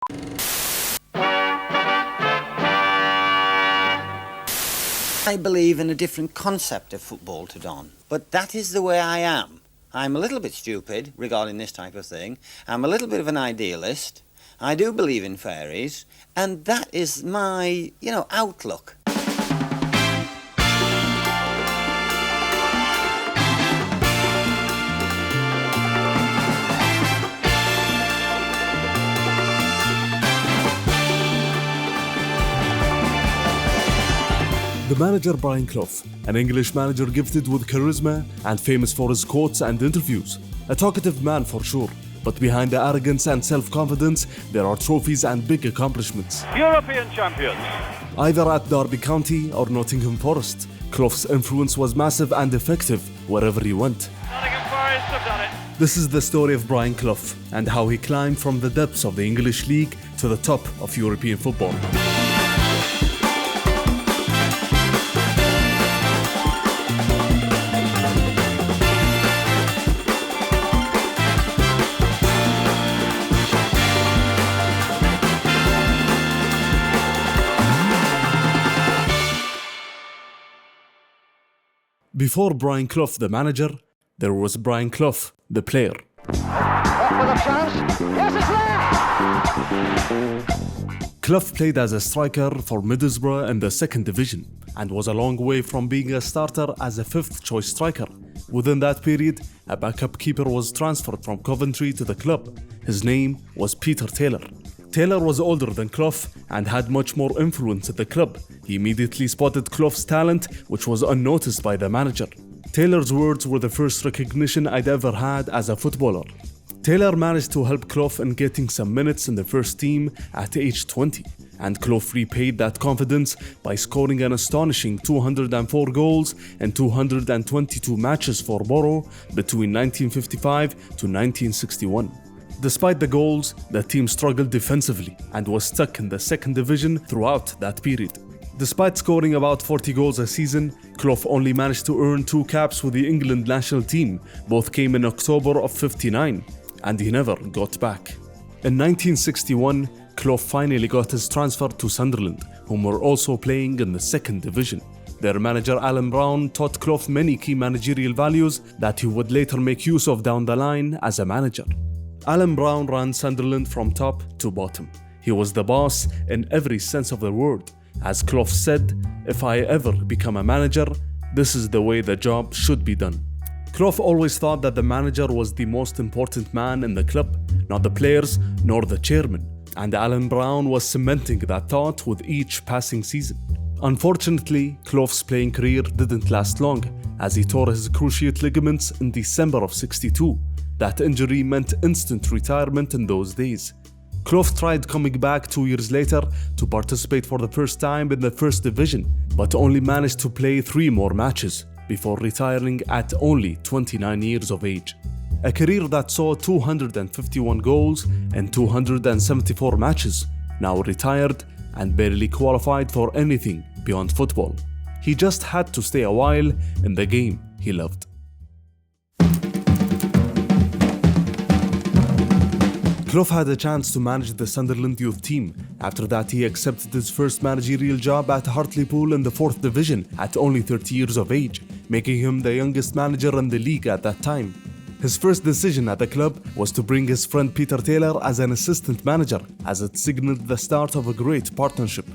I believe in a different concept of football to Don, but that is the way I am. I'm a little bit stupid regarding this type of thing. I'm a little bit of an idealist. I do believe in fairies, and that is my, outlook. The manager Brian Clough, an English manager gifted with charisma and famous for his quotes and interviews. A talkative man for sure, but behind the arrogance and self-confidence, there are trophies and big accomplishments. European champions. Either at Derby County or Nottingham Forest, Clough's influence was massive and effective wherever he went. Nottingham Forest have done it. This is the story of Brian Clough and how he climbed from the depths of the English League to the top of European football. Before Brian Clough, the manager, there was Brian Clough, the player. Clough played as a striker for Middlesbrough in the 2nd Division and was a long way from being a starter as a 5th choice striker. Within that period, a backup keeper was transferred from Coventry to the club. His name was Peter Taylor. Taylor was older than Clough and had much more influence at the club. He immediately spotted Clough's talent, which was unnoticed by the manager. Taylor's words were the first recognition I'd ever had as a footballer. Taylor managed to help Clough in getting some minutes in the first team at age 20, and Clough repaid that confidence by scoring an astonishing 204 goals in 222 matches for Borough between 1955 to 1961. Despite the goals, the team struggled defensively and was stuck in the 2nd Division throughout that period. Despite scoring about 40 goals a season, Clough only managed to earn 2 caps with the England national team. Both came in October of '59, and he never got back. In 1961, Clough finally got his transfer to Sunderland, whom were also playing in the 2nd Division. Their manager Alan Brown taught Clough many key managerial values that he would later make use of down the line as a manager. Alan Brown ran Sunderland from top to bottom. He was the boss in every sense of the word. As Clough said, "If I ever become a manager, this is the way the job should be done." Clough always thought that the manager was the most important man in the club, not the players nor the chairman, and Alan Brown was cementing that thought with each passing season. Unfortunately, Clough's playing career didn't last long, as he tore his cruciate ligaments in December of '62. That injury meant instant retirement in those days. Clough tried coming back 2 years later to participate for the first time in the 1st Division, but only managed to play 3 more matches before retiring at only 29 years of age. A career that saw 251 goals in 274 matches, now retired and barely qualified for anything beyond football. He just had to stay a while in the game he loved. Clough had a chance to manage the Sunderland youth team. After that, he accepted his first managerial job at Hartlepool in the 4th Division at only 30 years of age, making him the youngest manager in the league at that time. His first decision at the club was to bring his friend Peter Taylor as an assistant manager, as it signaled the start of a great partnership.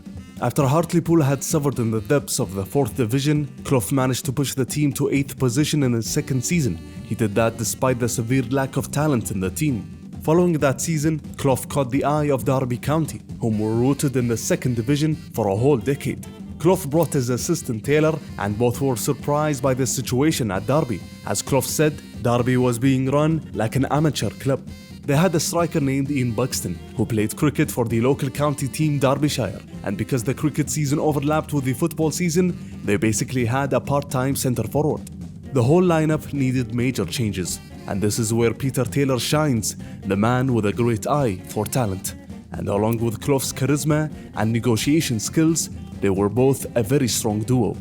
After Hartlepool had suffered in the depths of the 4th Division, Clough managed to push the team to 8th position in his 2nd season. He did that despite the severe lack of talent in the team. Following that season, Clough caught the eye of Derby County, whom were rooted in the 2nd Division for a whole decade. Clough brought his assistant Taylor, and both were surprised by the situation at Derby. As Clough said, Derby was being run like an amateur club. They had a striker named Ian Buxton, who played cricket for the local county team Derbyshire, and because the cricket season overlapped with the football season, they basically had a part-time centre forward. The whole lineup needed major changes, and this is where Peter Taylor shines, the man with a great eye for talent. And along with Clough's charisma and negotiation skills, they were both a very strong duo.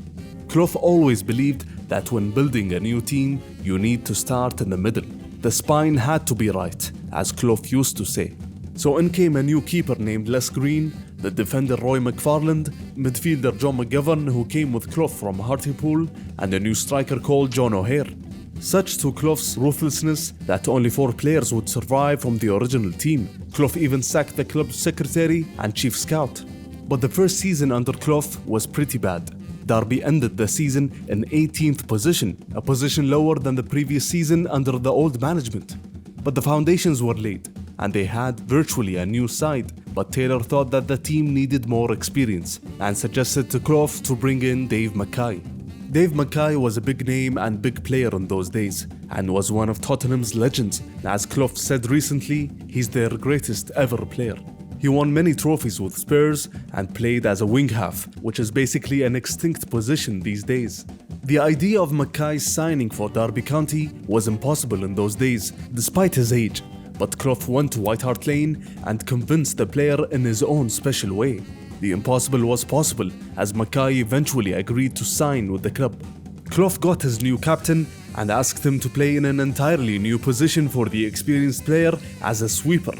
Clough always believed that when building a new team, you need to start in the middle. The spine had to be right, as Clough used to say. So in came a new keeper named Les Green, the defender Roy McFarland, midfielder John McGovern who came with Clough from Hartlepool, and a new striker called John O'Hare. Such to Clough's ruthlessness that only 4 players would survive from the original team. Clough even sacked the club's secretary and chief scout. But the first season under Clough was pretty bad. Derby ended the season in 18th position, a position lower than the previous season under the old management. But the foundations were laid, and they had virtually a new side. But Taylor thought that the team needed more experience and suggested to Clough to bring in Dave Mackay. Dave Mackay was a big name and big player in those days and was one of Tottenham's legends. As Clough said recently, he's their greatest ever player. He won many trophies with Spurs and played as a wing half, which is basically an extinct position these days. The idea of Mackay's signing for Derby County was impossible in those days, despite his age. But Clough went to White Hart Lane and convinced the player in his own special way. The impossible was possible, as Mackay eventually agreed to sign with the club. Clough got his new captain and asked him to play in an entirely new position for the experienced player as a sweeper.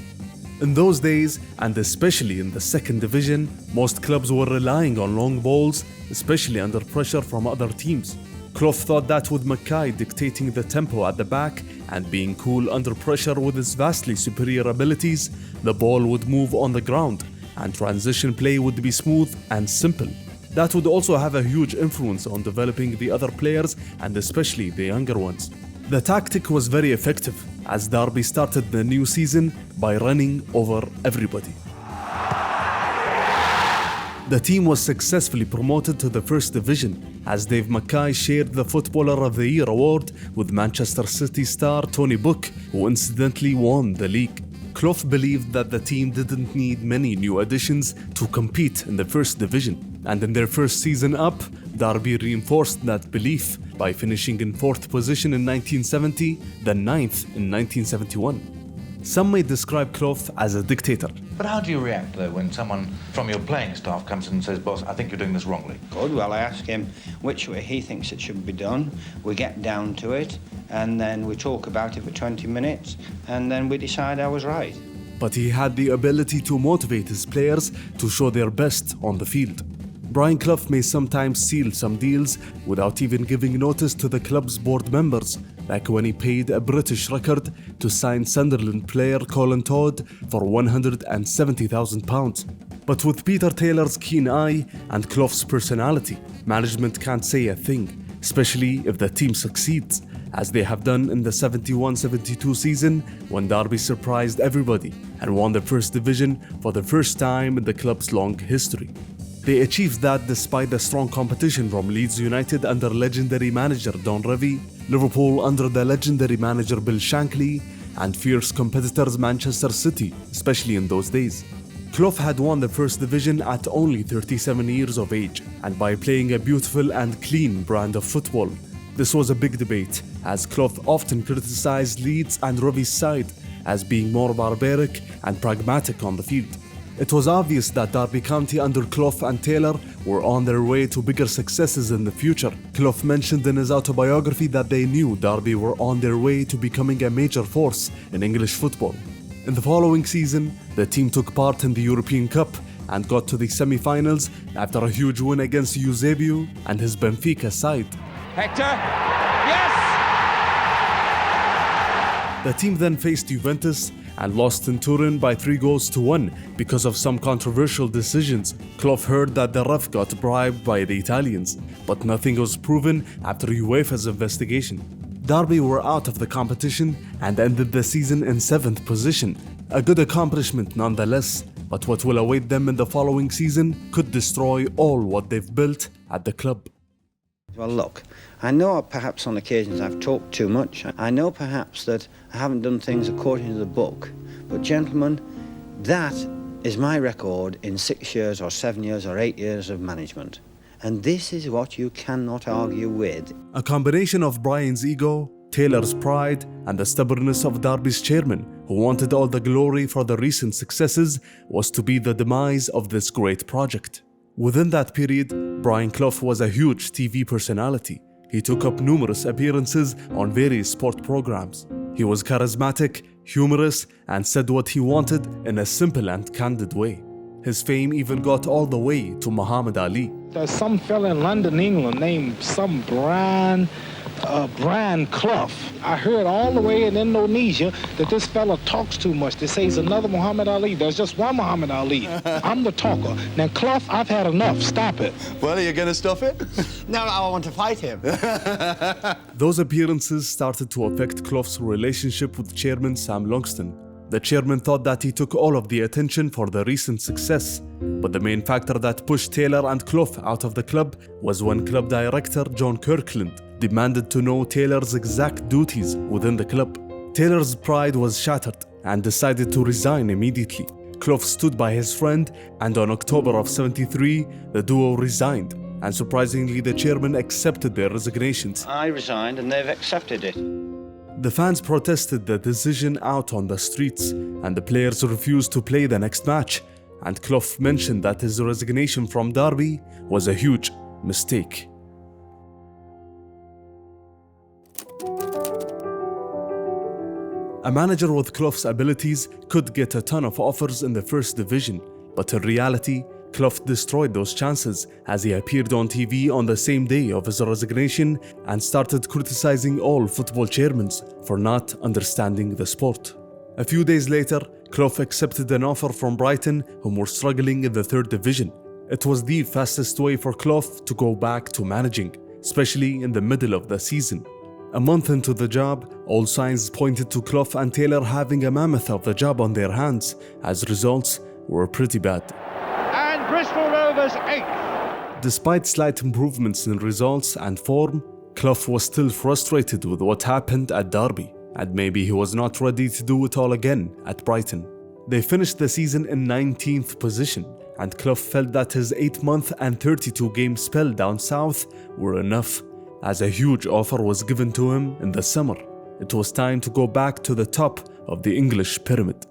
In those days, and especially in the second division, most clubs were relying on long balls, especially under pressure from other teams. Clough thought that with Mackay dictating the tempo at the back and being cool under pressure with his vastly superior abilities, the ball would move on the ground and transition play would be smooth and simple. That would also have a huge influence on developing the other players and especially the younger ones. The tactic was very effective, as Derby started the new season by running over everybody. The team was successfully promoted to the first division, as Dave Mackay shared the Footballer of the Year award with Manchester City star Tony Book, who incidentally won the league. Clough believed that the team didn't need many new additions to compete in the first division, and in their first season up, Derby reinforced that belief by finishing in 4th position in 1970, then 9th in 1971. Some may describe Clough as a dictator. But how do you react, though, when someone from your playing staff comes in and says, "Boss, I think you're doing this wrongly"? Good, well, I ask him which way he thinks it should be done. We get down to it, and then we talk about it for 20 minutes, and then we decide I was right. But he had the ability to motivate his players to show their best on the field. Brian Clough may sometimes seal some deals without even giving notice to the club's board members, like when he paid a British record to sign Sunderland player Colin Todd for £170,000. But with Peter Taylor's keen eye and Clough's personality, management can't say a thing, especially if the team succeeds, as they have done in the 71-72 season when Derby surprised everybody and won the first division for the first time in the club's long history. They achieved that despite the strong competition from Leeds United under legendary manager Don Revie, Liverpool under the legendary manager Bill Shankly, and fierce competitors Manchester City, especially in those days. Clough had won the first division at only 37 years of age, and by playing a beautiful and clean brand of football. This was a big debate, as Clough often criticized Leeds and Revie's side as being more barbaric and pragmatic on the field. It was obvious that Derby County under Clough and Taylor were on their way to bigger successes in the future. Clough mentioned in his autobiography that they knew Derby were on their way to becoming a major force in English football. In the following season, the team took part in the European Cup and got to the semi-finals after a huge win against Eusebio and his Benfica side. Hector, yes! The team then faced Juventus and lost in Turin by 3-1 because of some controversial decisions. Clough heard that the ref got bribed by the Italians, but nothing was proven after UEFA's investigation. Derby were out of the competition and ended the season in 7th position. A good accomplishment nonetheless, but what will await them in the following season could destroy all what they've built at the club. Well, look, I know perhaps on occasions I've talked too much. I know perhaps that I haven't done things according to the book. But gentlemen, that is my record in 6 years or 7 years or 8 years of management. And this is what you cannot argue with. A combination of Brian's ego, Taylor's pride, and the stubbornness of Derby's chairman, who wanted all the glory for the recent successes, was to be the demise of this great project. Within that period, Brian Clough was a huge TV personality. He took up numerous appearances on various sport programs. He was charismatic, humorous, and said what he wanted in a simple and candid way. His fame even got all the way to Muhammad Ali. There's some fella in London, England, named some Brian Clough. I heard all the way in Indonesia that this fella talks too much. They say he's another Muhammad Ali. There's just one Muhammad Ali. I'm the talker. Now, Clough, I've had enough. Stop it. Well, are you going to stop it? No, I want to fight him. Those appearances started to affect Clough's relationship with chairman Sam Longston. The chairman thought that he took all of the attention for the recent success, but the main factor that pushed Taylor and Clough out of the club was when club director John Kirkland demanded to know Taylor's exact duties within the club. Taylor's pride was shattered and decided to resign immediately. Clough stood by his friend, and on October of '73, the duo resigned, and surprisingly the chairman accepted their resignations. I resigned and they've accepted it. The fans protested the decision out on the streets, and the players refused to play the next match, and Clough mentioned that his resignation from Derby was a huge mistake. A manager with Clough's abilities could get a ton of offers in the first division, but in reality, Clough destroyed those chances as he appeared on TV on the same day of his resignation and started criticizing all football chairmen for not understanding the sport. A few days later, Clough accepted an offer from Brighton, whom were struggling in the third division. It was the fastest way for Clough to go back to managing, especially in the middle of the season. A month into the job, all signs pointed to Clough and Taylor having a mammoth of the job on their hands, as results were pretty bad. Bristol Rovers 8th. Despite slight improvements in results and form, Clough was still frustrated with what happened at Derby, and maybe he was not ready to do it all again at Brighton. They finished the season in 19th position, and Clough felt that his 8-month and 32-game spell down south were enough, as a huge offer was given to him in the summer. It was time to go back to the top of the English pyramid.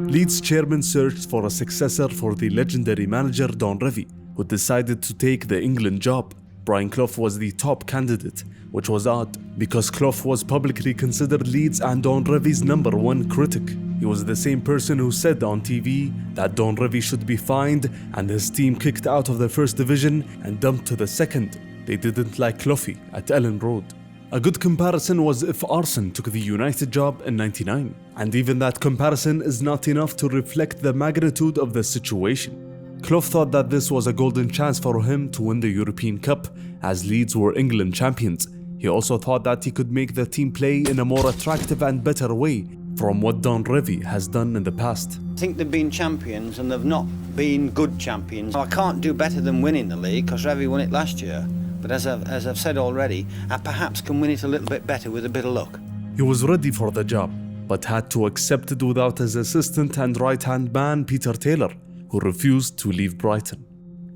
Leeds chairman searched for a successor for the legendary manager Don Revie, who decided to take the England job. Brian Clough was the top candidate, which was odd because Clough was publicly considered Leeds and Don Revie's #1 critic. He was the same person who said on TV that Don Revie should be fined and his team kicked out of the first division and dumped to the second. They didn't like Cloughie at Ellen Road. A good comparison was if Arsene took the United job in '99, and even that comparison is not enough to reflect the magnitude of the situation. Clough thought that this was a golden chance for him to win the European Cup, as Leeds were England champions. He also thought that he could make the team play in a more attractive and better way from what Don Revie has done in the past. I think they've been champions and they've not been good champions. I can't do better than winning the league because Revie won it last year. But as I've said already, I perhaps can win it a little bit better with a bit of luck. He was ready for the job, but had to accept it without his assistant and right-hand man Peter Taylor, who refused to leave Brighton.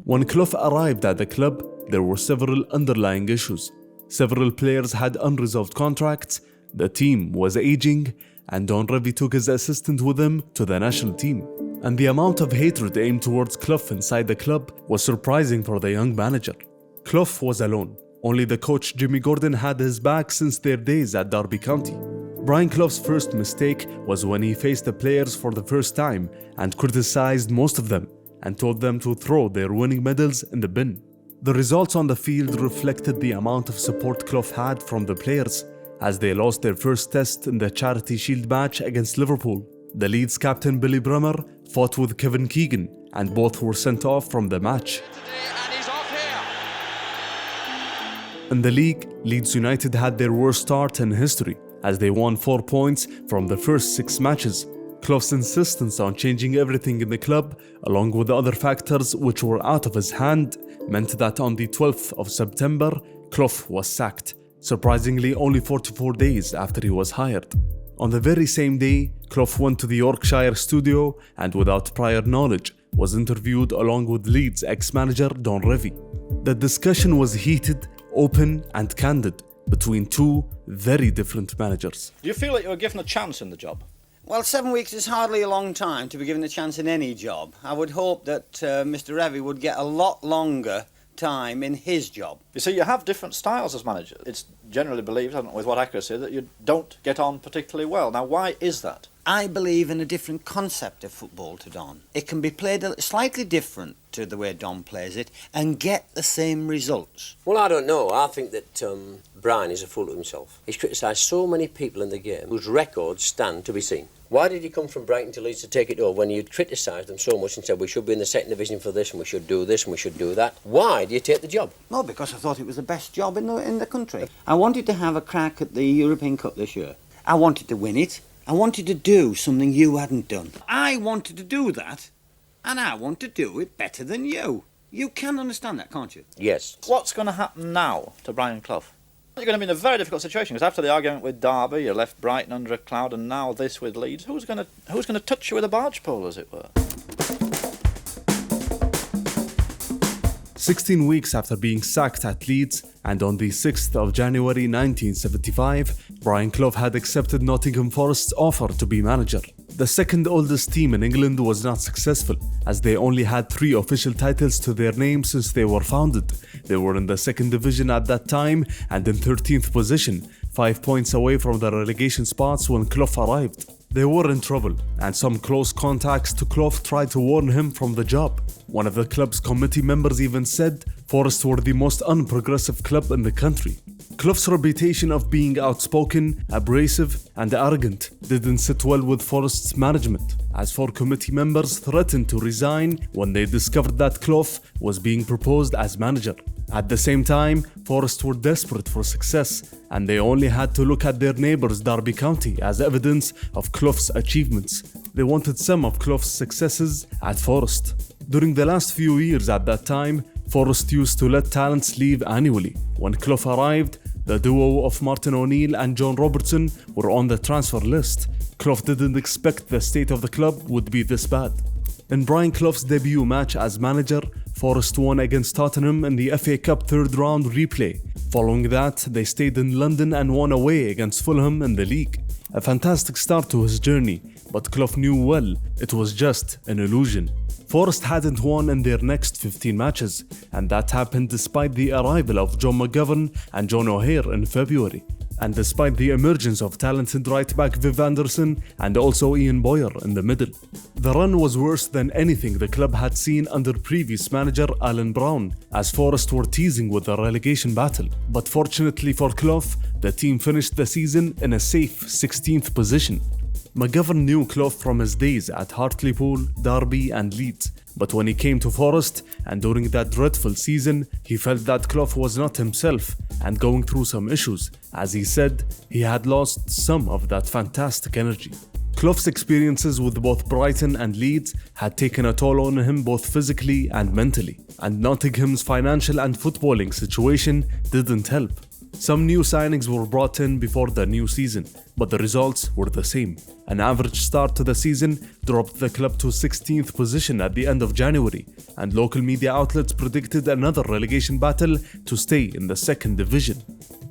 When Clough arrived at the club, there were several underlying issues. Several players had unresolved contracts, the team was aging, and Don Revie took his assistant with him to the national team. And the amount of hatred aimed towards Clough inside the club was surprising for the young manager. Clough was alone. Only the coach Jimmy Gordon had his back since their days at Derby County. Brian Clough's first mistake was when he faced the players for the first time and criticized most of them and told them to throw their winning medals in the bin. The results on the field reflected the amount of support Clough had from the players as they lost their first test in the Charity Shield match against Liverpool. The Leeds captain Billy Brummer fought with Kevin Keegan and both were sent off from the match. In the league, Leeds United had their worst start in history as they won 4 points from the first 6 matches. Clough's insistence on changing everything in the club, along with other factors which were out of his hand, meant that on the 12th of September, Clough was sacked, surprisingly only 44 days after he was hired. On the very same day, Clough went to the Yorkshire studio and without prior knowledge was interviewed along with Leeds ex-manager Don Revie. The discussion was heated, open and candid between two very different managers. Do you feel like you were given a chance in the job? Well, 7 weeks is hardly a long time to be given a chance in any job. I would hope that Mr. Revie would get a lot longer time in his job. You see, you have different styles as manager. It's generally believed, I don't know with what accuracy, that you don't get on particularly well. Now, why is that? I believe in a different concept of football to Don. It can be played slightly different to the way Don plays it and get the same results. Well, I don't know. I think that Brian is a fool to himself. He's criticised so many people in the game whose records stand to be seen. Why did he come from Brighton to Leeds to take it over when you'd criticised them so much and said we should be in the second division for this and we should do this and we should do that? Why do you take the job? Well, because I thought it was the best job in the country. I wanted to have a crack at the European Cup this year. I wanted to win it. I wanted to do something you hadn't done. I wanted to do that, and I want to do it better than you. You can understand that, can't you? Yes. What's going to happen now to Brian Clough? You're going to be in a very difficult situation because after the argument with Derby, you left Brighton under a cloud, and now this with Leeds. Who's going to touch you with a barge pole, as it were? 16 weeks after being sacked at Leeds, and on the 6th of January 1975, Brian Clough had accepted Nottingham Forest's offer to be manager. The second oldest team in England was not successful, as they only had 3 official titles to their name since they were founded. They were in the second division at that time and in 13th position, 5 points away from the relegation spots when Clough arrived. They were in trouble, and some close contacts to Clough tried to warn him from the job. One of the club's committee members even said Forest were the most unprogressive club in the country. Clough's reputation of being outspoken, abrasive, and arrogant didn't sit well with Forest's management, as 4 committee members threatened to resign when they discovered that Clough was being proposed as manager. At the same time, Forest were desperate for success, and they only had to look at their neighbours Derby County as evidence of Clough's achievements. They wanted some of Clough's successes at Forest. During the last few years at that time, Forest used to let talents leave annually. When Clough arrived, the duo of Martin O'Neill and John Robertson were on the transfer list. Clough didn't expect the state of the club would be this bad. In Brian Clough's debut match as manager, Forest won against Tottenham in the FA Cup third round replay. Following that, they stayed in London and won away against Fulham in the league. A fantastic start to his journey, but Clough knew well it was just an illusion. Forest hadn't won in their next 15 matches, and that happened despite the arrival of John McGovern and John O'Hare in February, and despite the emergence of talented right-back Viv Anderson and also Ian Boyer in the middle. The run was worse than anything the club had seen under previous manager Alan Brown, as Forest were teasing with the relegation battle. But fortunately for Clough, the team finished the season in a safe 16th position. McGovern knew Clough from his days at Hartlepool, Derby and Leeds, but when he came to Forest and during that dreadful season, he felt that Clough was not himself and going through some issues. As he said, he had lost some of that fantastic energy. Clough's experiences with both Brighton and Leeds had taken a toll on him both physically and mentally, and Nottingham's financial and footballing situation didn't help. Some new signings were brought in before the new season, but the results were the same. An average start to the season dropped the club to 16th position at the end of January, and local media outlets predicted another relegation battle to stay in the second division.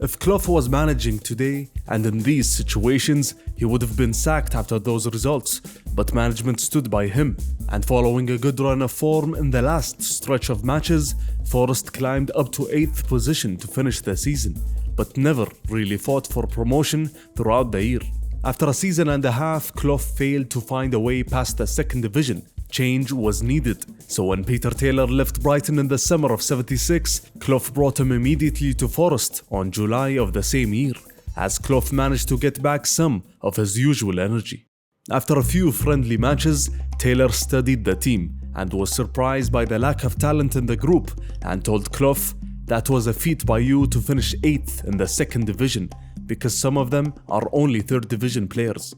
If Clough was managing today and in these situations, he would have been sacked after those results, but management stood by him, and following a good run of form in the last stretch of matches, Forest climbed up to 8th position to finish the season, but never really fought for promotion throughout the year. After a season and a half, Clough failed to find a way past the second division. Change was needed, so when Peter Taylor left Brighton in the summer of '76, Clough brought him immediately to Forest on July of the same year, as Clough managed to get back some of his usual energy. After a few friendly matches, Taylor studied the team and was surprised by the lack of talent in the group and told Clough, "That was a feat by you to finish 8th in the second division, because some of them are only third division players."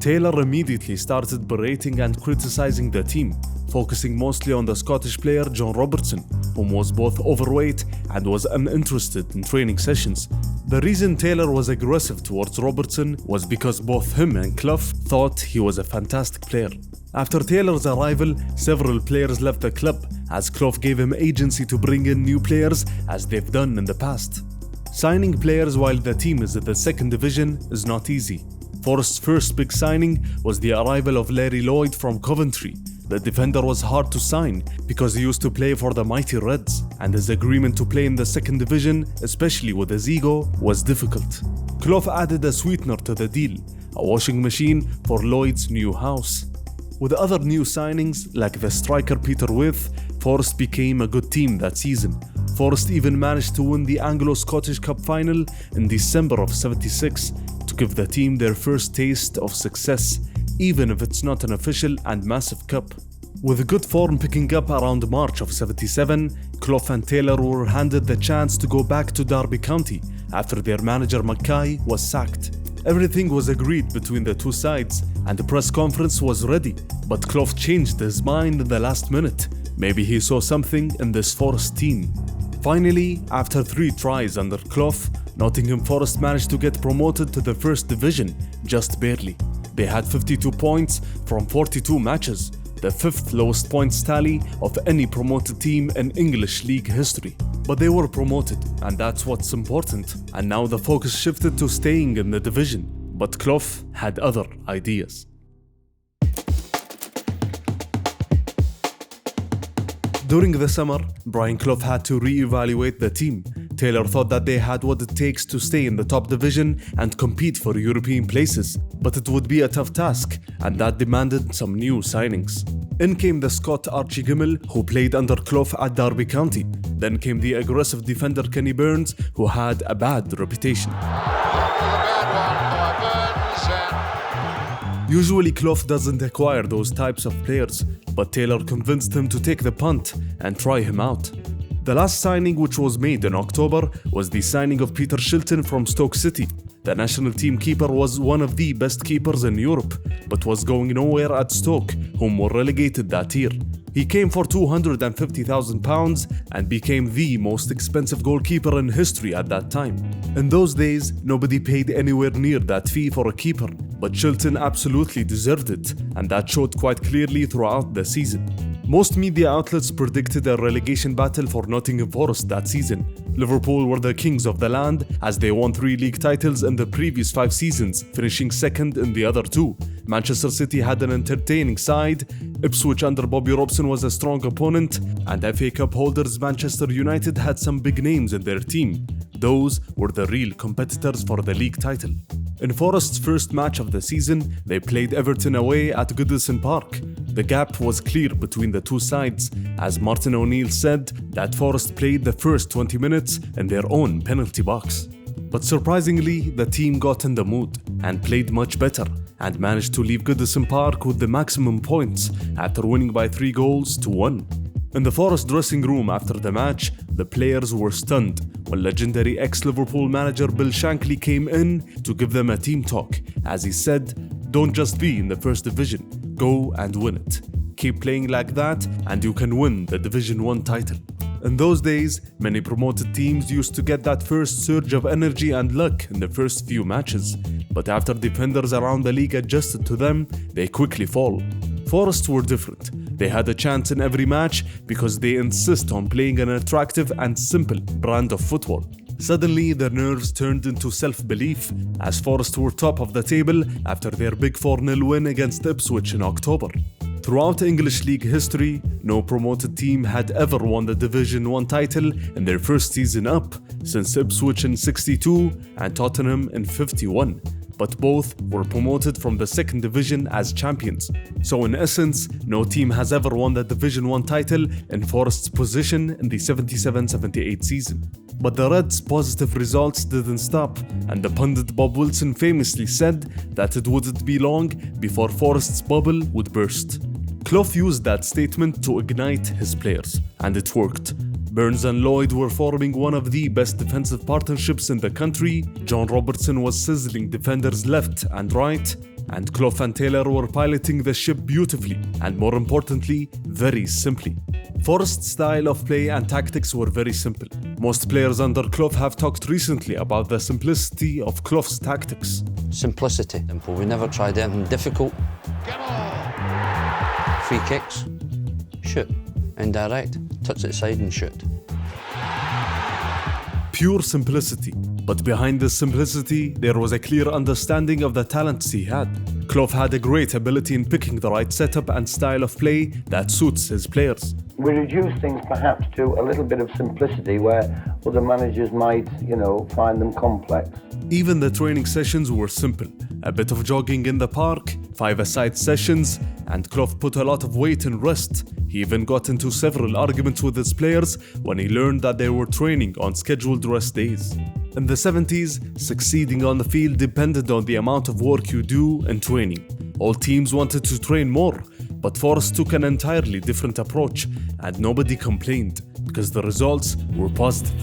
Taylor immediately started berating and criticizing the team, focusing mostly on the Scottish player John Robertson, whom was both overweight and was uninterested in training sessions. The reason Taylor was aggressive towards Robertson was because both him and Clough thought he was a fantastic player. After Taylor's arrival, several players left the club, as Clough gave him agency to bring in new players as they've done in the past. Signing players while the team is in the second division is not easy. Forest's first big signing was the arrival of Larry Lloyd from Coventry, the defender was hard to sign because he used to play for the mighty Reds, and his agreement to play in the second division, especially with his ego, was difficult. Clough added a sweetener to the deal, a washing machine for Lloyd's new house. With other new signings, like the striker Peter Withe, Forest became a good team that season. Forest even managed to win the Anglo-Scottish Cup final in December of '76 to give the team their first taste of success, even if it's not an official and massive cup. With good form picking up around March of '77, Clough and Taylor were handed the chance to go back to Derby County after their manager Mackay was sacked. Everything was agreed between the two sides and the press conference was ready, but Clough changed his mind in the last minute. Maybe he saw something in this Forest team. Finally, after 3 tries under Clough, Nottingham Forest managed to get promoted to the first division, just barely. They had 52 points from 42 matches, the 5th lowest points tally of any promoted team in English league history. But they were promoted, and that's what's important. And now the focus shifted to staying in the division. But Clough had other ideas. During the summer, Brian Clough had to re-evaluate the team. Taylor thought that they had what it takes to stay in the top division and compete for European places, but it would be a tough task, and that demanded some new signings. In came the Scot Archie Gimmel, who played under Clough at Derby County. Then came the aggressive defender Kenny Burns, who had a bad reputation. Usually Clough doesn't acquire those types of players, but Taylor convinced him to take the punt and try him out. The last signing, which was made in October, was the signing of Peter Shilton from Stoke City. The national team keeper was one of the best keepers in Europe, but was going nowhere at Stoke, whom were relegated that year. He came for £250,000 and became the most expensive goalkeeper in history at that time. In those days, nobody paid anywhere near that fee for a keeper, but Shilton absolutely deserved it, and that showed quite clearly throughout the season. Most media outlets predicted a relegation battle for Nottingham Forest that season. Liverpool were the kings of the land as they won 3 league titles in the previous 5 seasons, finishing second in the other 2. Manchester City had an entertaining side, Ipswich under Bobby Robson was a strong opponent, and FA Cup holders Manchester United had some big names in their team. Those were the real competitors for the league title. In Forest's first match of the season, they played Everton away at Goodison Park. The gap was clear between the two sides, as Martin O'Neill said that Forest played the first 20 minutes in their own penalty box. But surprisingly, the team got in the mood and played much better and managed to leave Goodison Park with the maximum points after winning by 3-1. In the Forest dressing room after the match, the players were stunned when legendary ex-Liverpool manager Bill Shankly came in to give them a team talk, as he said, "Don't just be in the first division, go and win it. Keep playing like that and you can win the Division 1 title." In those days, many promoted teams used to get that first surge of energy and luck in the first few matches, but after defenders around the league adjusted to them, they quickly fall. Forest were different. They had a chance in every match because they insist on playing an attractive and simple brand of football. Suddenly, their nerves turned into self-belief as Forest were top of the table after their big 4-0 win against Ipswich in October. Throughout English League history, no promoted team had ever won the Division 1 title in their first season up, since Ipswich in '62 and Tottenham in '51. But both were promoted from the second division as champions. So in essence, no team has ever won the Division 1 title in Forest's position in the 77-78 season. But the Reds' positive results didn't stop, and the pundit Bob Wilson famously said that it wouldn't be long before Forest's bubble would burst. Clough used that statement to ignite his players, and it worked. Burns and Lloyd were forming one of the best defensive partnerships in the country, John Robertson was sizzling defenders left and right, and Clough and Taylor were piloting the ship beautifully, and more importantly, very simply. Forest's style of play and tactics were very simple. Most players under Clough have talked recently about the simplicity of Clough's tactics. Simplicity. Simple. We never tried anything difficult. Free kicks, shoot. Indirect, touch it side and shoot. Pure simplicity. But behind this simplicity, there was a clear understanding of the talents he had. Clough had a great ability in picking the right setup and style of play that suits his players. We reduce things perhaps to a little bit of simplicity where other managers might, find them complex. Even the training sessions were simple. A bit of jogging in the park, 5-a-side sessions, and Clough put a lot of weight in rest. He even got into several arguments with his players when he learned that they were training on scheduled rest days. In the 70s, succeeding on the field depended on the amount of work you do in training. All teams wanted to train more, but Forest took an entirely different approach, and nobody complained because the results were positive.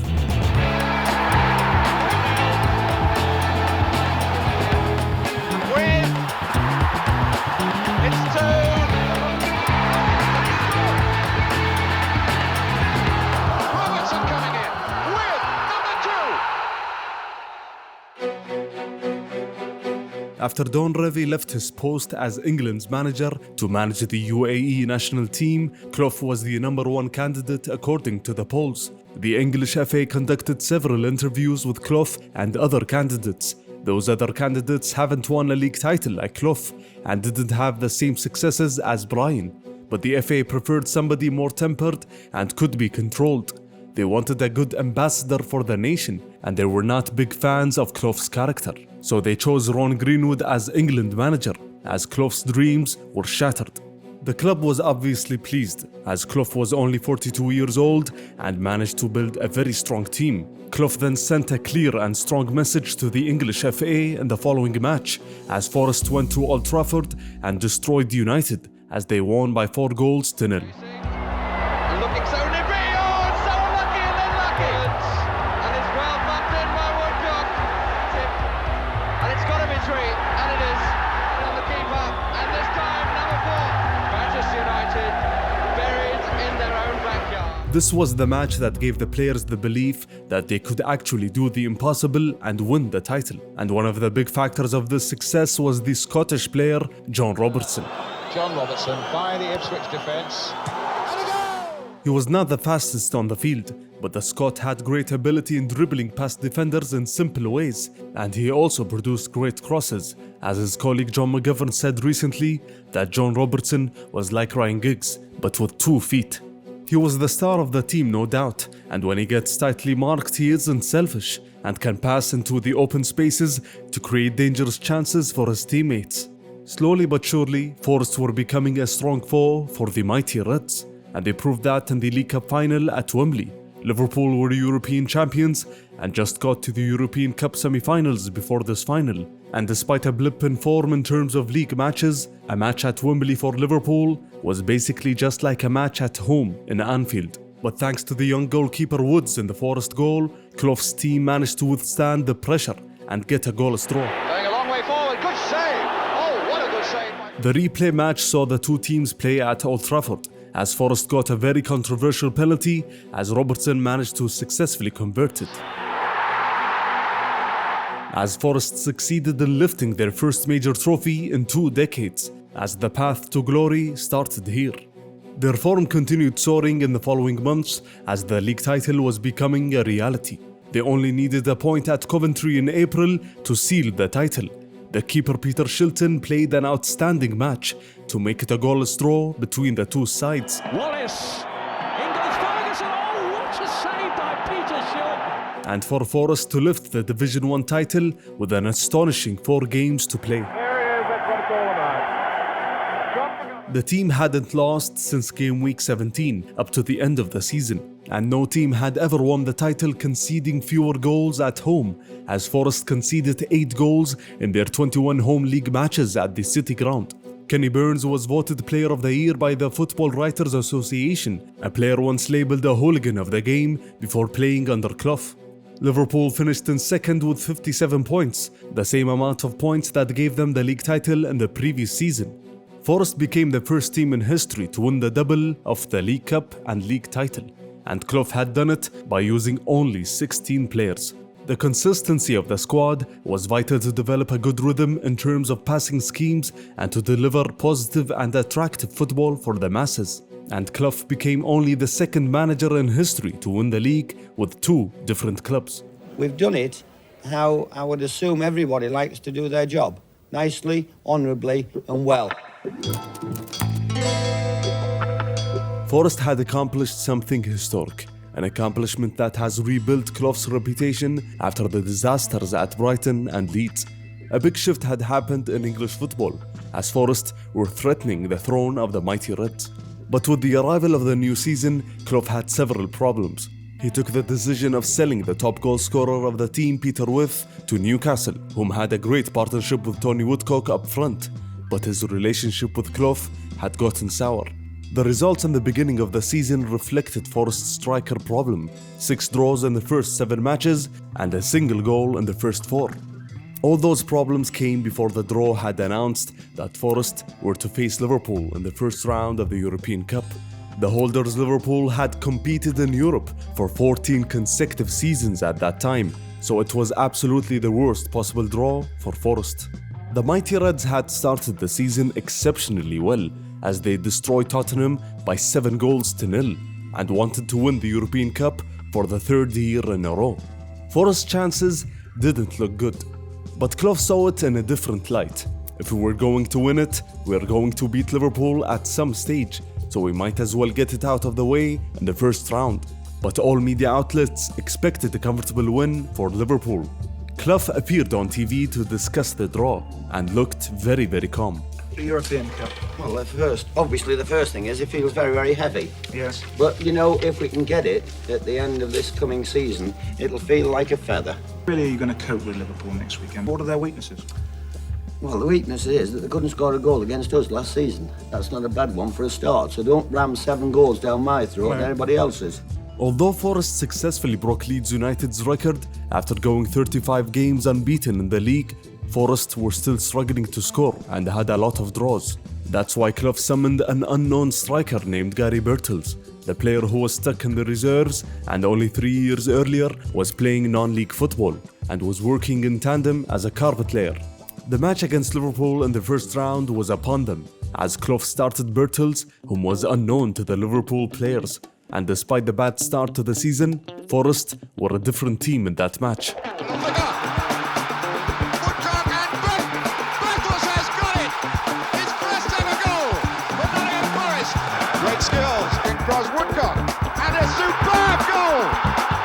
After Don Revie left his post as England's manager to manage the UAE national team, Clough was the #1 candidate according to the polls. The English FA conducted several interviews with Clough and other candidates. Those other candidates haven't won a league title like Clough and didn't have the same successes as Brian. But the FA preferred somebody more tempered and could be controlled. They wanted a good ambassador for the nation, and they were not big fans of Clough's character. So they chose Ron Greenwood as England manager, as Clough's dreams were shattered. The club was obviously pleased, as Clough was only 42 years old and managed to build a very strong team. Clough then sent a clear and strong message to the English FA in the following match, as Forest went to Old Trafford and destroyed United, as they won by 4-0. Looking so nippy, it's so unlucky and then lucky. And it's well bumped in by Woodcock. And it's got to be 3, and it is. And on the keeper, and this time number 4. Manchester United buried in their own backyard. This was the match that gave the players the belief that they could actually do the impossible and win the title. And one of the big factors of this success was the Scottish player, John Robertson. John Robertson by the Ipswich defence. He was not the fastest on the field, but the Scot had great ability in dribbling past defenders in simple ways, and he also produced great crosses, as his colleague John McGovern said recently that John Robertson was like Ryan Giggs, but with 2 feet. He was the star of the team, no doubt, and when he gets tightly marked, he isn't selfish and can pass into the open spaces to create dangerous chances for his teammates. Slowly but surely, Forest were becoming a strong foe for the mighty Reds, and they proved that in the League Cup final at Wembley. Liverpool were European champions and just got to the European Cup semi-finals before this final. And despite a blip in form in terms of league matches, a match at Wembley for Liverpool was basically just like a match at home in Anfield. But thanks to the young goalkeeper Woods in the Forest goal, Clough's team managed to withstand the pressure and get a goalless draw. Going a long way forward, good save. Oh, what a good save. The replay match saw the two teams play at Old Trafford, as Forest got a very controversial penalty as Robertson managed to successfully convert it. As Forest succeeded in lifting their first major trophy in 2 decades, as the path to glory started here. Their form continued soaring in the following months as the league title was becoming a reality. They only needed a point at Coventry in April to seal the title. The keeper Peter Shilton played an outstanding match to make it a goalless draw between the two sides. Wallace. In goes Ferguson. Oh, what a save by Peter Shilton. And for Forest to lift the Division 1 title with an astonishing 4 games to play. The team hadn't lost since game week 17 up to the end of the season, and no team had ever won the title conceding fewer goals at home, as Forest conceded 8 goals in their 21 home league matches at the City Ground. Kenny Burns was voted Player of the Year by the Football Writers Association, a player once labelled a hooligan of the game before playing under Clough. Liverpool finished in second with 57 points, the same amount of points that gave them the league title in the previous season. Forest became the first team in history to win the double of the League Cup and league title, and Clough had done it by using only 16 players. The consistency of the squad was vital to develop a good rhythm in terms of passing schemes and to deliver positive and attractive football for the masses. And Clough became only the second manager in history to win the league with 2 different clubs. We've done it how I would assume everybody likes to do their job. nicely, honourably and well. Forest had accomplished something historic, an accomplishment that has rebuilt Clough's reputation after the disasters at Brighton and Leeds. A big shift had happened in English football, as Forest were threatening the throne of the mighty Reds. But with the arrival of the new season, Clough had several problems. He took the decision of selling the top goal scorer of the team, Peter Withe, to Newcastle, whom had a great partnership with Tony Woodcock up front, but his relationship with Clough had gotten sour. The results in the beginning of the season reflected Forest's striker problem: 6 draws in the first 7 matches and a single goal in the first 4. All those problems came before the draw had announced that Forest were to face Liverpool in the first round of the European Cup. The holders Liverpool had competed in Europe for 14 consecutive seasons at that time, so it was absolutely the worst possible draw for Forest. The mighty Reds had started the season exceptionally well, as they destroyed Tottenham by 7-0 and wanted to win the European Cup for the 3rd year in a row. Forest's chances didn't look good, but Clough saw it in a different light. If we were going to win it, we were going to beat Liverpool at some stage, so we might as well get it out of the way in the first round. But all media outlets expected a comfortable win for Liverpool. Clough appeared on TV to discuss the draw and looked very, very calm. The European Cup. Well, obviously the first thing is it feels very, very heavy. Yes. But, you know, if we can get it at the end of this coming season, it'll feel like a feather. Really, are you going to cope with Liverpool next weekend? What are their weaknesses? Well, the weakness is that they couldn't score a goal against us last season. That's not a bad one for a start, so don't ram 7 goals down my throat and anybody else's. Although Forest successfully broke Leeds United's record after going 35 games unbeaten in the league, Forest were still struggling to score and had a lot of draws. That's why Clough summoned an unknown striker named Gary Birtles, the player who was stuck in the reserves and only 3 years earlier was playing non-league football and was working in tandem as a carpet layer. The match against Liverpool in the first round was upon them, as Clough started Birtles, whom was unknown to the Liverpool players. And despite the bad start to the season, Forest were a different team in that match. Birtles has got it! His first ever goal for Nottingham Forest. Great skills in cross Woodcock, and a superb goal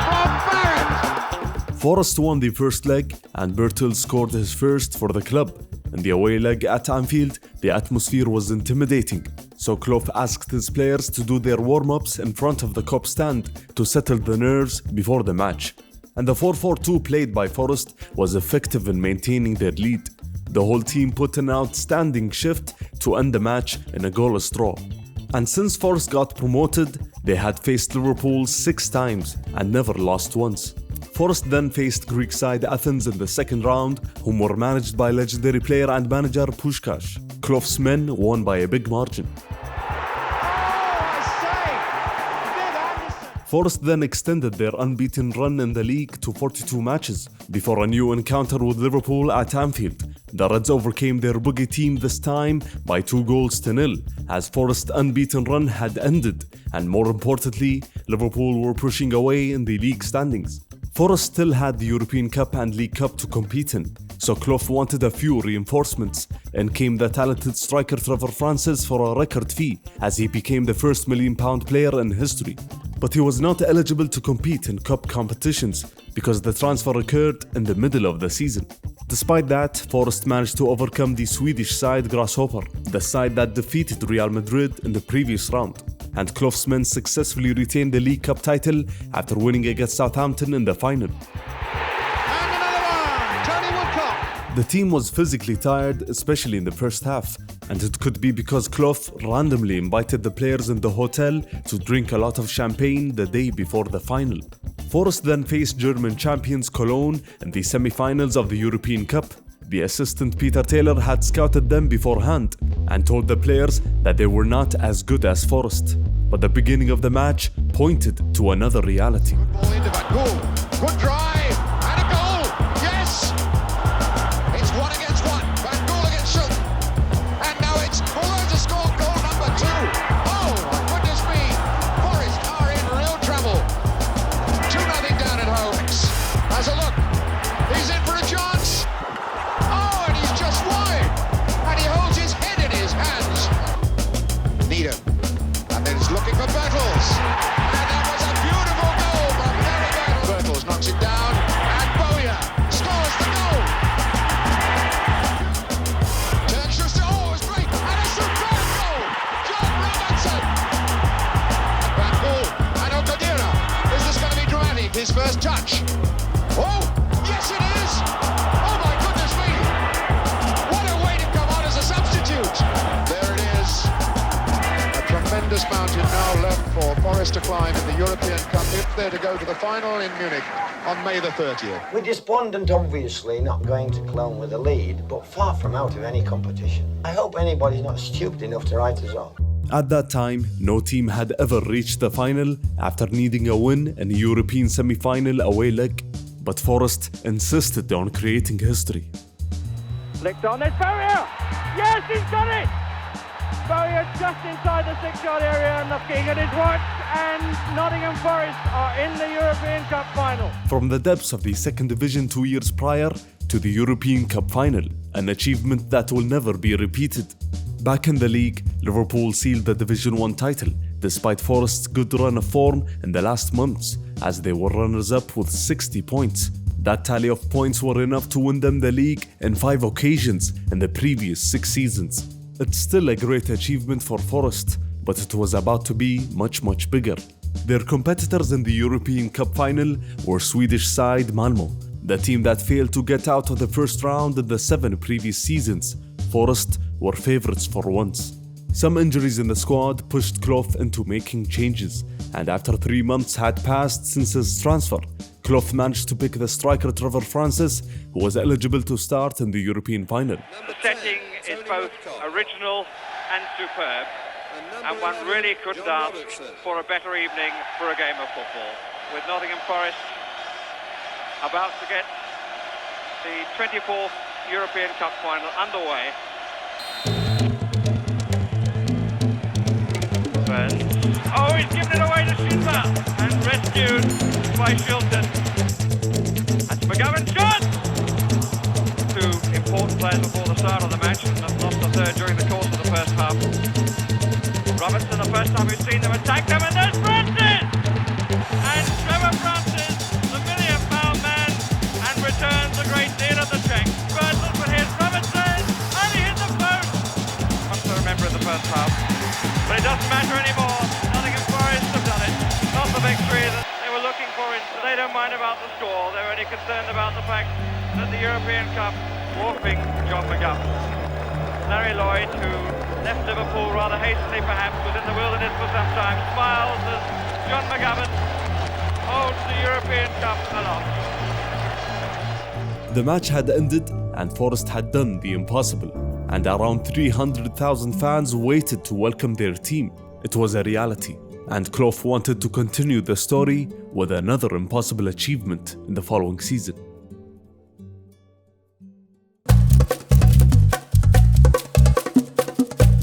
from Barrett. Forest won the first leg, and Birtles scored his first for the club. In the away leg at Anfield, the atmosphere was intimidating, so Clough asked his players to do their warm-ups in front of the Kop stand to settle the nerves before the match. And the 4-4-2 played by Forest was effective in maintaining their lead. The whole team put an outstanding shift to end the match in a goalless draw. And since Forest got promoted, they had faced Liverpool 6 times and never lost once. Forest then faced Greek side Athens in the second round, whom were managed by legendary player and manager Puskás. Clough's men won by a big margin. Forest then extended their unbeaten run in the league to 42 matches before a new encounter with Liverpool at Anfield. The Reds overcame their boogie team this time by 2-0, as Forest's unbeaten run had ended, and more importantly, Liverpool were pushing away in the league standings. Forest still had the European Cup and League Cup to compete in, so Clough wanted a few reinforcements, and came the talented striker Trevor Francis for a record fee, as he became the first £1 million player in history. But he was not eligible to compete in cup competitions because the transfer occurred in the middle of the season. Despite that, Forest managed to overcome the Swedish side Grasshopper, the side that defeated Real Madrid in the previous round. And Clough's men successfully retained the League Cup title after winning against Southampton in the final. And another one, Tony Woodcock. The team was physically tired, especially in the first half, and it could be because Clough randomly invited the players in the hotel to drink a lot of champagne the day before the final. Forest then faced German champions Cologne in the semi-finals of the European Cup. The assistant Peter Taylor had scouted them beforehand and told the players that they were not as good as Forest. But the beginning of the match pointed to another reality. Good ball into Van Gool. Good drive and a goal. Yes! It's 1 against 1. Van Gool against Schultz. And now it's Muller to score goal number 2. Oh, my goodness me. Forest are in real trouble. 2-0 down at home. Has a look. He's in for a chance. Oh, and he's just wide. first touch. Oh, yes it is! Oh my goodness me! What a way to come on as a substitute! There it is. A tremendous mountain now left for Forest to climb in the European Cup if they're to go to the final in Munich on May the 30th. We're despondent, obviously, not going to Cologne with a lead, but far from out of any competition. I hope anybody's not stupid enough to write us off. At that time, no team had ever reached the final after needing a win in a European semi-final away leg, but Forest insisted on creating history. Flicked on, there's Barrier! Yes, he's got it! Barrier just inside the 6-yard area and looking at his watch, and Nottingham Forest are in the European Cup final. From the depths of the second division 2 years prior to the European Cup final, an achievement that will never be repeated. Back in the league, Liverpool sealed the Division 1 title, despite Forest's good run of form in the last months, as they were runners-up with 60 points. That tally of points were enough to win them the league in 5 occasions in the previous 6 seasons. It's still a great achievement for Forest, but it was about to be much, much bigger. Their competitors in the European Cup final were Swedish side Malmö, the team that failed to get out of the first round in the 7 previous seasons. Forest were favourites for once. Some injuries in the squad pushed Clough into making changes, and after 3 months had passed since his transfer, Clough managed to pick the striker Trevor Francis, who was eligible to start in the European final. The setting is both original and superb, and one really couldn't ask for a better evening for a game of football. With Nottingham Forest about to get the 24th European Cup final underway. Oh, he's given it away to Schindler and rescued by Shilton. That's McGovern's shot! 2 important players before the start of the match and have lost the third during the course of the first half. Robertson, the first time we've seen them attack them, and there's Francis! And Trevor Francis, the million-pound man, and returns a great deal of the check. Burton, but here's Robertson, and he hit the post! Must have remembered the first half. But it doesn't matter anymore. Nottingham Forest have done it. Not the victory that they were looking for. They don't mind about the score. They're only concerned about the fact that the European Cup dwarfing John McGovern. Larry Lloyd, who left Liverpool rather hastily perhaps, was in the wilderness for some time, smiles as John McGovern holds the European Cup aloft. The match had ended and Forest had done the impossible, and around 300,000 fans waited to welcome their team. It was a reality, and Clough wanted to continue the story with another impossible achievement in the following season.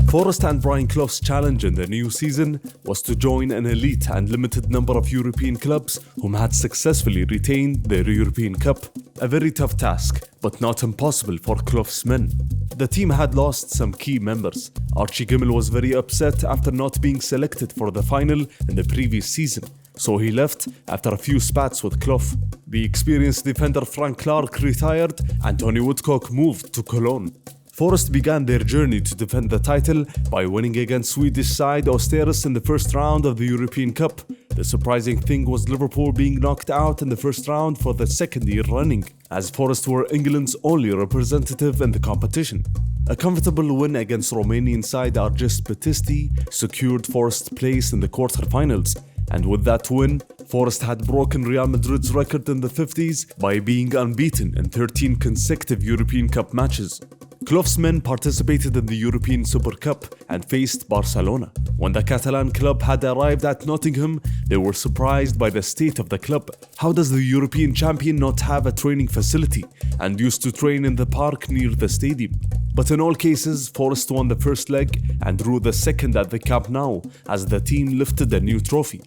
Forest and Brian Clough's challenge in the new season was to join an elite and limited number of European clubs whom had successfully retained their European Cup. A very tough task, but not impossible for Clough's men. The team had lost some key members. Archie Gimmel was very upset after not being selected for the final in the previous season, so he left after a few spats with Clough. The experienced defender Frank Clark retired and Tony Woodcock moved to Cologne. Forest began their journey to defend the title by winning against Swedish side Östersund in the first round of the European Cup. The surprising thing was Liverpool being knocked out in the first round for the second year running, as Forest were England's only representative in the competition. A comfortable win against Romanian side Argis Batisti secured Forest's place in the quarterfinals, and with that win, Forest had broken Real Madrid's record in the 50s by being unbeaten in 13 consecutive European Cup matches. Clough's men participated in the European Super Cup and faced Barcelona. When the Catalan club had arrived at Nottingham, they were surprised by the state of the club. How does the European champion not have a training facility and used to train in the park near the stadium? But in all cases, Forest won the first leg and drew the second at the Camp Nou as the team lifted a new trophy.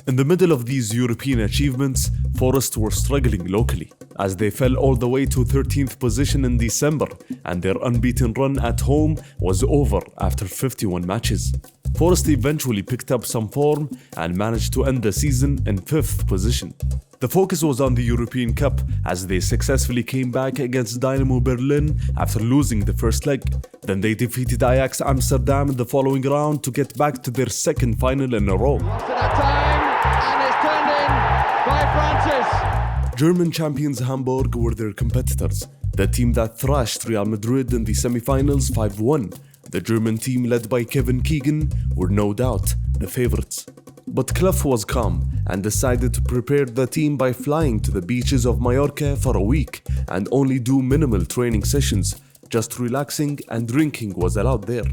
In the middle of these European achievements, Forest were struggling locally, as they fell all the way to 13th position in December, and their unbeaten run at home was over after 51 matches. Forest eventually picked up some form and managed to end the season in 5th position. The focus was on the European Cup, as they successfully came back against Dynamo Berlin after losing the first leg. Then they defeated Ajax Amsterdam in the following round to get back to their second final in a row. And it's turned in by Francis. German champions Hamburg were their competitors, the team that thrashed Real Madrid in the semi-finals 5-1. The German team led by Kevin Keegan were no doubt the favourites. But Clough was calm and decided to prepare the team by flying to the beaches of Mallorca for a week and only do minimal training sessions. Just relaxing and drinking was allowed there.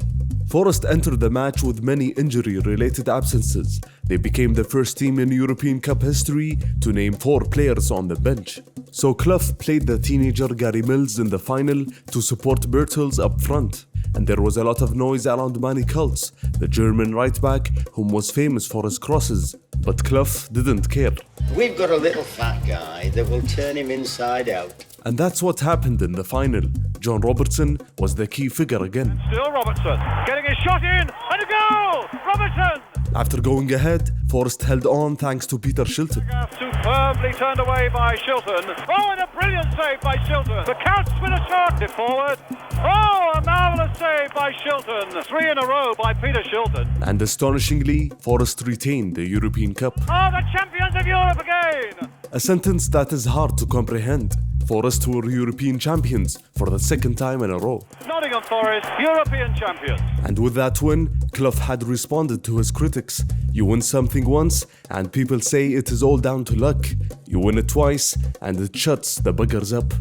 Forest entered the match with many injury-related absences. They became the first team in European Cup history to name 4 players on the bench. So Clough played the teenager Gary Mills in the final to support Bertels up front. And there was a lot of noise around Manny Kultz, the German right-back whom was famous for his crosses. But Clough didn't care. We've got a little fat guy that will turn him inside out. And that's what happened in the final. John Robertson was the key figure again. Still Robertson, getting his shot in, and a goal! Robertson! After going ahead, Forest held on thanks to Peter Shilton. Superbly turned away by Shilton. Oh, and a brilliant save by Shilton. The Counts with a shot. It forward. Oh, a marvellous save by Shilton. 3 in a row by Peter Shilton. And astonishingly, Forest retained the European Cup. Oh, the champions of Europe again! A sentence that is hard to comprehend. Forest were European champions for the second time in a row. Nottingham Forest, European champions. And with that win, Clough had responded to his critics. You win something once, and people say it is all down to luck. You win it twice, and it shuts the buggers up.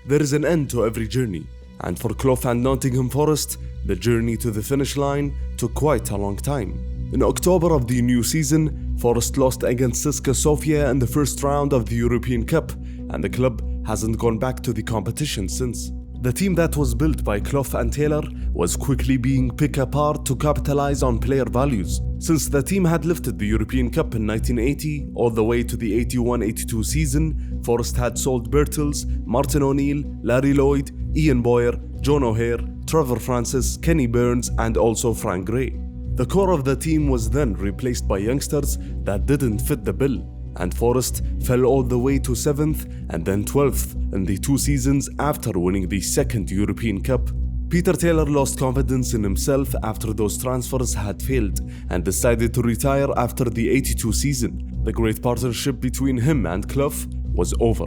There is an end to every journey, and for Clough and Nottingham Forest, the journey to the finish line took quite a long time. In October of the new season, Forest lost against CSKA Sofia in the first round of the European Cup, and the club hasn't gone back to the competition since. The team that was built by Clough and Taylor was quickly being picked apart to capitalize on player values. Since the team had lifted the European Cup in 1980 all the way to the 81-82 season, Forest had sold Bertels, Martin O'Neill, Larry Lloyd, Ian Boyer, John O'Hare, Trevor Francis, Kenny Burns, and also Frank Gray. The core of the team was then replaced by youngsters that didn't fit the bill, and Forest fell all the way to 7th and then 12th in the 2 seasons after winning the second European Cup. Peter Taylor lost confidence in himself after those transfers had failed and decided to retire after the 82 season. The great partnership between him and Clough was over.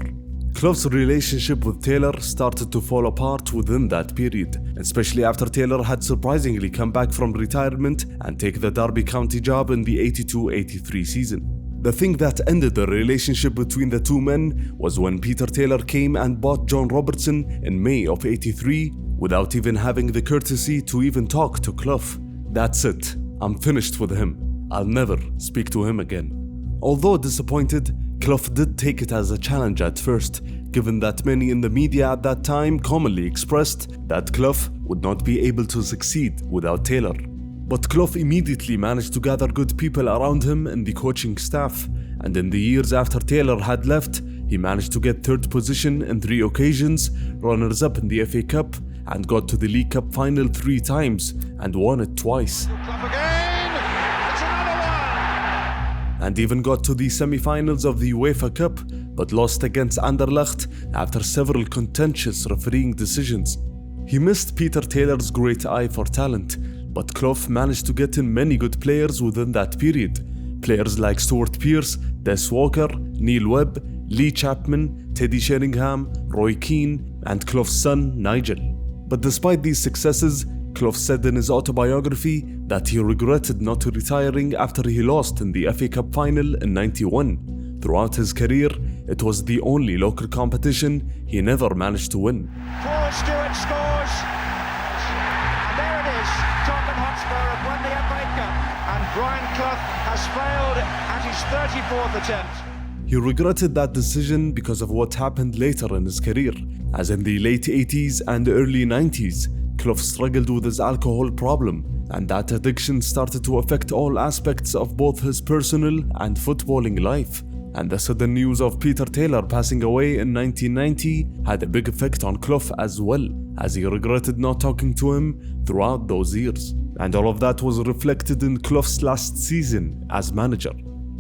Clough's relationship with Taylor started to fall apart within that period, especially after Taylor had surprisingly come back from retirement and take the Derby County job in the 82-83 season. The thing that ended the relationship between the two men was when Peter Taylor came and bought John Robertson in May of 83 without even having the courtesy to even talk to Clough. That's it. I'm finished with him. I'll never speak to him again. Although disappointed, Clough did take it as a challenge at first, given that many in the media at that time commonly expressed that Clough would not be able to succeed without Taylor. But Clough immediately managed to gather good people around him in the coaching staff, and in the years after Taylor had left, he managed to get 3rd position in 3 occasions, runners-up in the FA Cup, and got to the League Cup final 3 times and won it twice. And even got to the semi-finals of the UEFA Cup, but lost against Anderlecht after several contentious refereeing decisions. He missed Peter Taylor's great eye for talent, but Clough managed to get in many good players within that period. Players like Stuart Pearce, Des Walker, Neil Webb, Lee Chapman, Teddy Sheringham, Roy Keane, and Clough's son Nigel. But despite these successes, Clough said in his autobiography that he regretted not retiring after he lost in the FA Cup final in '91. Throughout his career, it was the only local competition he never managed to win. Paul Stewart scores, and there it is. Tottenham Hotspur have won the FA Cup, and Brian Clough has failed at his 34th attempt. He regretted that decision because of what happened later in his career, as in the late 80s and early 90s, Clough struggled with his alcohol problem, and that addiction started to affect all aspects of both his personal and footballing life. And the sudden news of Peter Taylor passing away in 1990 had a big effect on Clough as well, as he regretted not talking to him throughout those years. And all of that was reflected in Clough's last season as manager.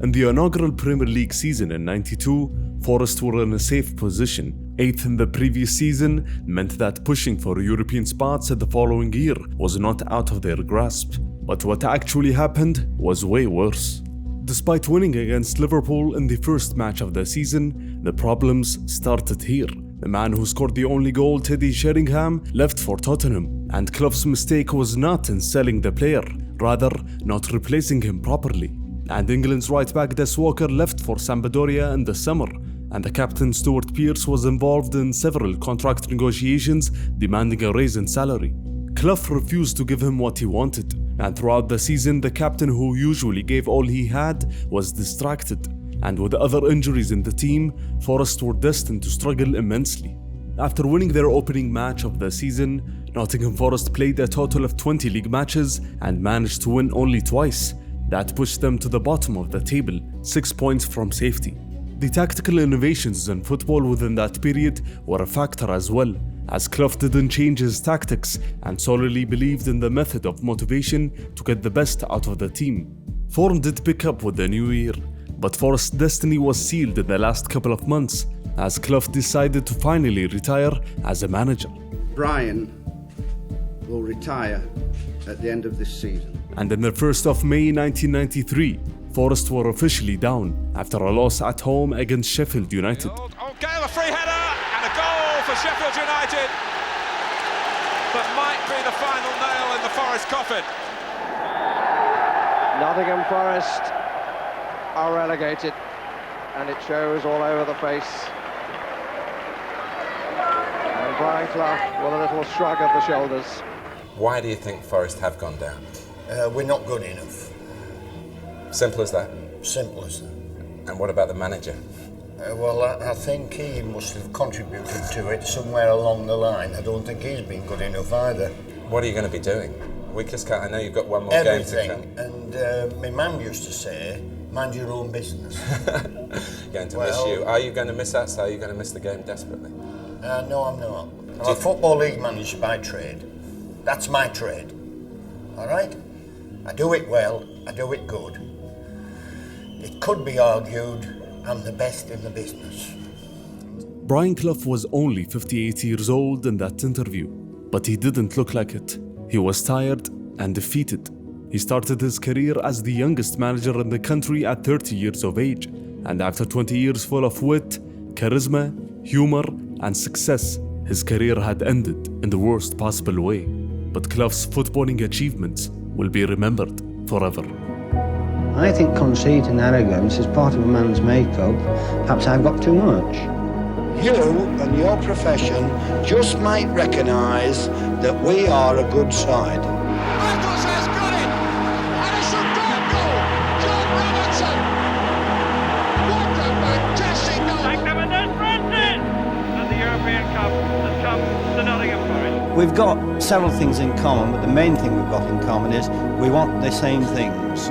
In the inaugural Premier League season in '92, Forest were in a safe position. 8th in the previous season meant that pushing for European spots the following year was not out of their grasp. But what actually happened was way worse. Despite winning against Liverpool in the first match of the season, the problems started here. The man who scored the only goal, Teddy Sheringham, left for Tottenham, and Clough's mistake was not in selling the player, rather not replacing him properly. And England's right back Des Walker left for Sampdoria in the summer, and the captain Stuart Pearce was involved in several contract negotiations demanding a raise in salary. Clough refused to give him what he wanted, and throughout the season the captain, who usually gave all he had, was distracted, and with other injuries in the team, Forest were destined to struggle immensely. After winning their opening match of the season, Nottingham Forest played a total of 20 league matches and managed to win only twice. That pushed them to the bottom of the table, 6 points from safety. The tactical innovations in football within that period were a factor as well, as Clough didn't change his tactics and solely believed in the method of motivation to get the best out of the team. Form did pick up with the new year, but Forest's destiny was sealed in the last couple of months, as Clough decided to finally retire as a manager. Brian will retire at the end of this season. And on the 1st of May 1993, Forest were officially down after a loss at home against Sheffield United. Gale, a free header and a goal for Sheffield United. That might be the final nail in the Forest coffin. Nottingham Forest are relegated, and it shows all over the face. And Brian Clough with a little shrug of the shoulders. Why do you think Forest have gone down? We're not good enough. Simple as that? Simple as that. And what about the manager? Well, I think he must have contributed to it somewhere along the line. I don't think he's been good enough either. What are you going to be doing? Weakest cut, I know you've got one more game to come. And my mum used to say, mind your own business. Going to miss you. Are you going to miss that? So are you going to miss the game desperately? No, I'm not. I'm a Football League manager by trade. That's my trade. All right? I do it well, I do it good. It could be argued I'm the best in the business. Brian Clough was only 58 years old in that interview, but he didn't look like it. He was tired and defeated. He started his career as the youngest manager in the country at 30 years of age, and after 20 years full of wit, charisma, humor, and success, his career had ended in the worst possible way. But Clough's footballing achievements will be remembered forever. I think conceit and arrogance is part of a man's makeup. Perhaps I've got too much. You and your profession just might recognise that we are a good side. Michaels has got it! And a superb goal! John Robertson! What a fantastic goal! And then Brendan! And the European Cup has come to Nottingham Forest. We've got several things in common, but the main thing we've got in common is we want the same things.